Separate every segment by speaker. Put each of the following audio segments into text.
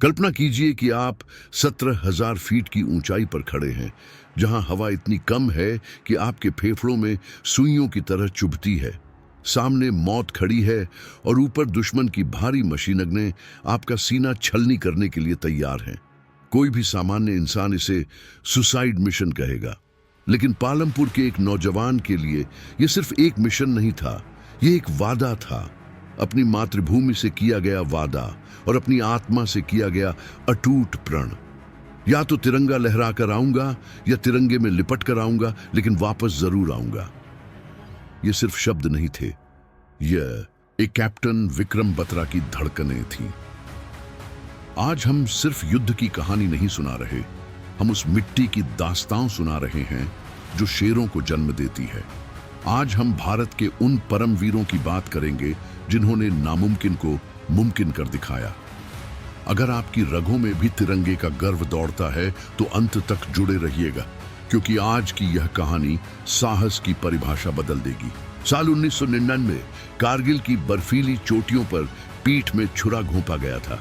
Speaker 1: कल्पना कीजिए कि आप 17,000 फीट की ऊंचाई पर खड़े हैं, जहां हवा इतनी कम है कि आपके फेफड़ों में सुइयों की तरह चुभती है। सामने मौत खड़ी है और ऊपर दुश्मन की भारी मशीनगनें आपका सीना छलनी करने के लिए तैयार हैं। कोई भी सामान्य इंसान इसे सुसाइड मिशन कहेगा, लेकिन पालमपुर के एक नौजवान के लिए यह सिर्फ एक मिशन नहीं था, यह एक वादा था। अपनी मातृभूमि से किया गया वादा और अपनी आत्मा से किया गया अटूट प्रण। या तो तिरंगा लहरा कर आऊंगा या तिरंगे में लिपट कर आऊंगा, लेकिन वापस जरूर आऊंगा। ये सिर्फ शब्द नहीं थे, यह एक कैप्टन विक्रम बत्रा की धड़कनें थीं। आज हम सिर्फ युद्ध की कहानी नहीं सुना रहे, हम उस मिट्टी की दास्तां सुना रहे हैं जो शेरों को जन्म देती है। आज हम भारत के उन परमवीरों की बात करेंगे जिन्होंने नामुमकिन को मुमकिन कर दिखाया। अगर आपकी रगों में भी तिरंगे का गर्व दौड़ता है तो अंत तक जुड़े रहिएगा, क्योंकि आज की यह कहानी साहस की परिभाषा बदल देगी। साल 1999 कारगिल की बर्फीली चोटियों पर पीठ में छुरा घोंपा गया था।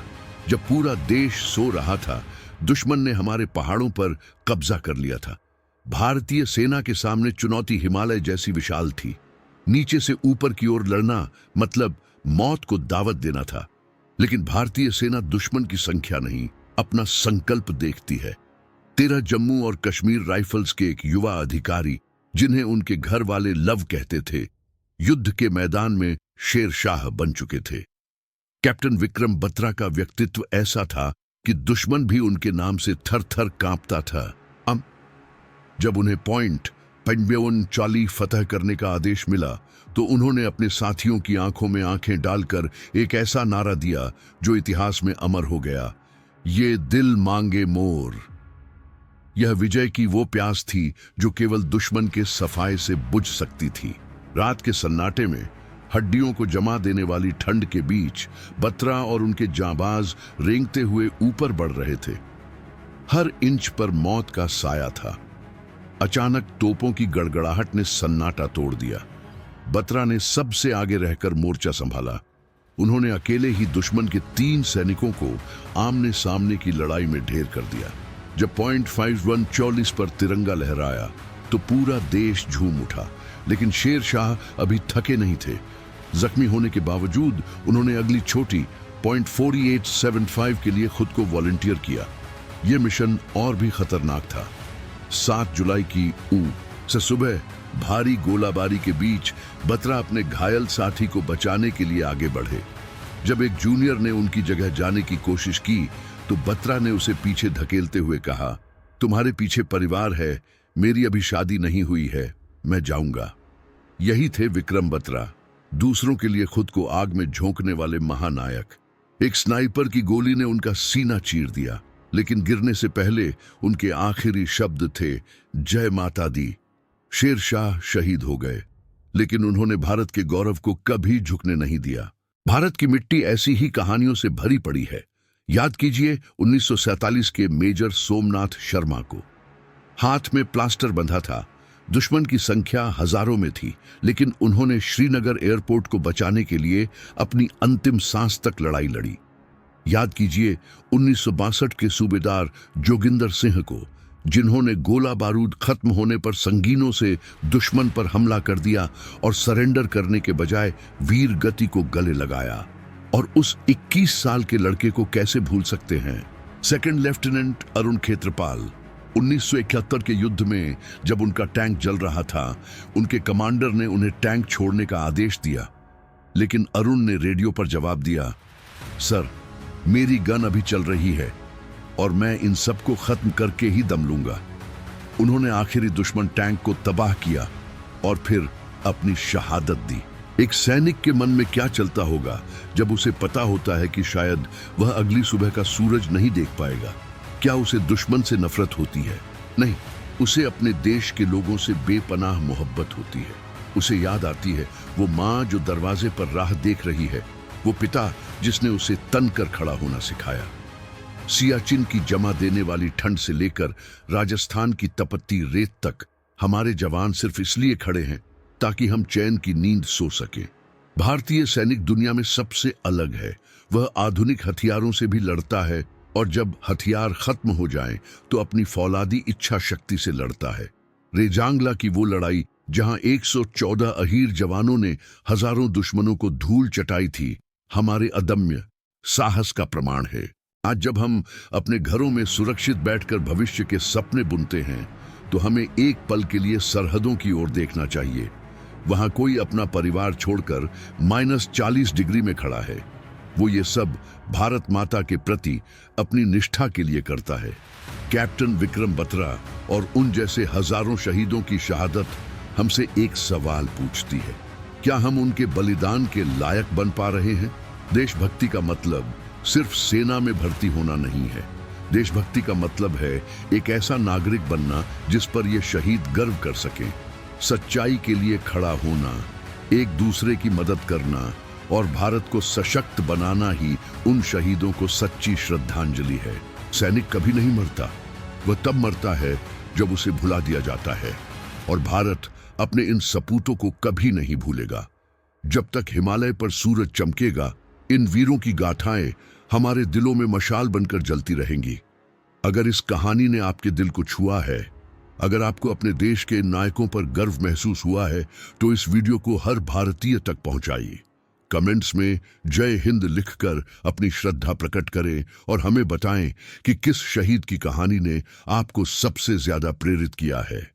Speaker 1: जब पूरा देश सो रहा था, दुश्मन ने हमारे पहाड़ों पर कब्जा कर लिया था। भारतीय सेना के सामने चुनौती हिमालय जैसी विशाल थी। नीचे से ऊपर की ओर लड़ना मतलब मौत को दावत देना था। लेकिन भारतीय सेना दुश्मन की संख्या नहीं, अपना संकल्प देखती है। 13 जम्मू और कश्मीर राइफल्स के एक युवा अधिकारी, जिन्हें उनके घर वाले लव कहते थे, युद्ध के मैदान में शेर शाह बन चुके थे। कैप्टन विक्रम बत्रा का व्यक्तित्व ऐसा था कि दुश्मन भी उनके नाम से थर थर कांपता था। जब उन्हें पॉइंट 55 फतह करने का आदेश मिला तो उन्होंने अपने साथियों की आंखों में आंखें डालकर एक ऐसा नारा दिया जो इतिहास में अमर हो गया, ये दिल मांगे मोर। यह विजय की वो प्यास थी जो केवल दुश्मन के सफाए से बुझ सकती थी। रात के सन्नाटे में हड्डियों को जमा देने वाली ठंड के बीच बत्रा और उनके जांबाज रेंगते हुए ऊपर बढ़ रहे थे। हर इंच पर मौत का साया था। अचानक तोपों की गड़गड़ाहट ने सन्नाटा तोड़ दिया। बत्रा ने सबसे आगे रहकर मोर्चा संभाला। उन्होंने अकेले ही दुश्मन के 3 सैनिकों को आमने सामने की लड़ाई में ढेर कर दिया। जब पॉइंट 51 पर तिरंगा लहराया तो पूरा देश झूम उठा। लेकिन शेर शाह अभी थके नहीं थे। जख्मी होने के बावजूद उन्होंने अगली चोटी पॉइंट 4875 के लिए खुद को वॉलंटियर किया। यह मिशन और भी खतरनाक था। 7 जुलाई की से सुबह भारी गोलाबारी के बीच बत्रा अपने घायल साथी को बचाने के लिए आगे बढ़े। जब एक जूनियर ने उनकी जगह जाने की कोशिश की तो बत्रा ने उसे पीछे धकेलते हुए कहा, तुम्हारे पीछे परिवार है, मेरी अभी शादी नहीं हुई है, मैं जाऊंगा। यही थे विक्रम बत्रा, दूसरों के लिए खुद को आग में झोंकने वाले महानायक। एक स्नाइपर की गोली ने उनका सीना चीर दिया, लेकिन गिरने से पहले उनके आखिरी शब्द थे, जय माता दी। शेर शाह शहीद हो गए, लेकिन उन्होंने भारत के गौरव को कभी झुकने नहीं दिया। भारत की मिट्टी ऐसी ही कहानियों से भरी पड़ी है। याद कीजिए 1947 के मेजर सोमनाथ शर्मा को। हाथ में प्लास्टर बंधा था। दुश्मन की संख्या हजारों में थी, लेकिन उन्होंने श्रीनगर एयरपोर्ट को बचाने के लिए अपनी अंतिम सांस तक लड़ाई लड़ी। याद कीजिए 1962 के सूबेदार जोगिंदर सिंह को, जिन्होंने गोला बारूद खत्म होने पर संगीनों से दुश्मन पर हमला कर दिया और सरेंडर करने के बजाय वीर गति को गले लगाया। और उस 21 साल के लड़के को कैसे भूल सकते हैं, सेकंड लेफ्टिनेंट अरुण खेत्रपाल। 1971 के युद्ध में जब उनका टैंक जल रहा था, उनके कमांडर ने उन्हें टैंक छोड़ने का आदेश दिया, लेकिन अरुण ने रेडियो पर जवाब दिया, सर, मेरी गन अभी चल रही है और मैं इन सबको खत्म करके ही दम लूंगा। उन्होंने आखिरी दुश्मन टैंक को तबाह किया और फिर अपनी शहादत दी। एक सैनिक के मन में क्या चलता होगा जब उसे पता होता है कि शायद वह अगली सुबह का सूरज नहीं देख पाएगा। क्या उसे दुश्मन से नफरत होती है? नहीं, उसे अपने देश के लोगों से बेपनाह मोहब्बत होती है। उसे याद आती है वो माँ जो दरवाजे पर राह देख रही है, वो पिता जिसने उसे तन कर खड़ा होना सिखाया। सियाचिन की जमा देने वाली ठंड से लेकर राजस्थान की तपती रेत तक हमारे जवान सिर्फ इसलिए खड़े हैं ताकि हम चैन की नींद सो सकें। भारतीय सैनिक दुनिया में सबसे अलग है। वह आधुनिक हथियारों से भी लड़ता है और जब हथियार खत्म हो जाएं तो अपनी फौलादी इच्छा शक्ति से लड़ता है। रेजांगला की वो लड़ाई जहां 114 अहीर जवानों ने हजारों दुश्मनों को धूल चटाई थी, हमारे अदम्य साहस का प्रमाण है। आज जब हम अपने घरों में सुरक्षित बैठकर भविष्य के सपने बुनते हैं तो हमें एक पल के लिए सरहदों की ओर देखना चाहिए। वहां कोई अपना परिवार छोड़कर -40 डिग्री में खड़ा है। वो ये सब भारत माता के प्रति अपनी निष्ठा के लिए करता है। कैप्टन विक्रम बत्रा और उन जैसे हजारों शहीदों की शहादत हमसे एक सवाल पूछती है, क्या हम उनके बलिदान के लायक बन पा रहे हैं? देशभक्ति का मतलब सिर्फ सेना में भर्ती होना नहीं है। देशभक्ति का मतलब है एक ऐसा नागरिक बनना जिस पर ये शहीद गर्व कर सकें। सच्चाई के लिए खड़ा होना, एक दूसरे की मदद करना और भारत को सशक्त बनाना ही उन शहीदों को सच्ची श्रद्धांजलि है। सैनिक कभी नहीं मरता, वह तब मरता है जब उसे भुला दिया जाता है, और भारत अपने इन सपूतों को कभी नहीं भूलेगा। जब तक हिमालय पर सूरज चमकेगा, इन वीरों की गाथाएं हमारे दिलों में मशाल बनकर जलती रहेंगी। अगर इस कहानी ने आपके दिल को छुआ है, अगर आपको अपने देश के नायकों पर गर्व महसूस हुआ है, तो इस वीडियो को हर भारतीय तक पहुंचाइए। कमेंट्स में जय हिंद लिखकर अपनी श्रद्धा प्रकट करें और हमें बताएं कि किस शहीद की कहानी ने आपको सबसे ज्यादा प्रेरित किया है।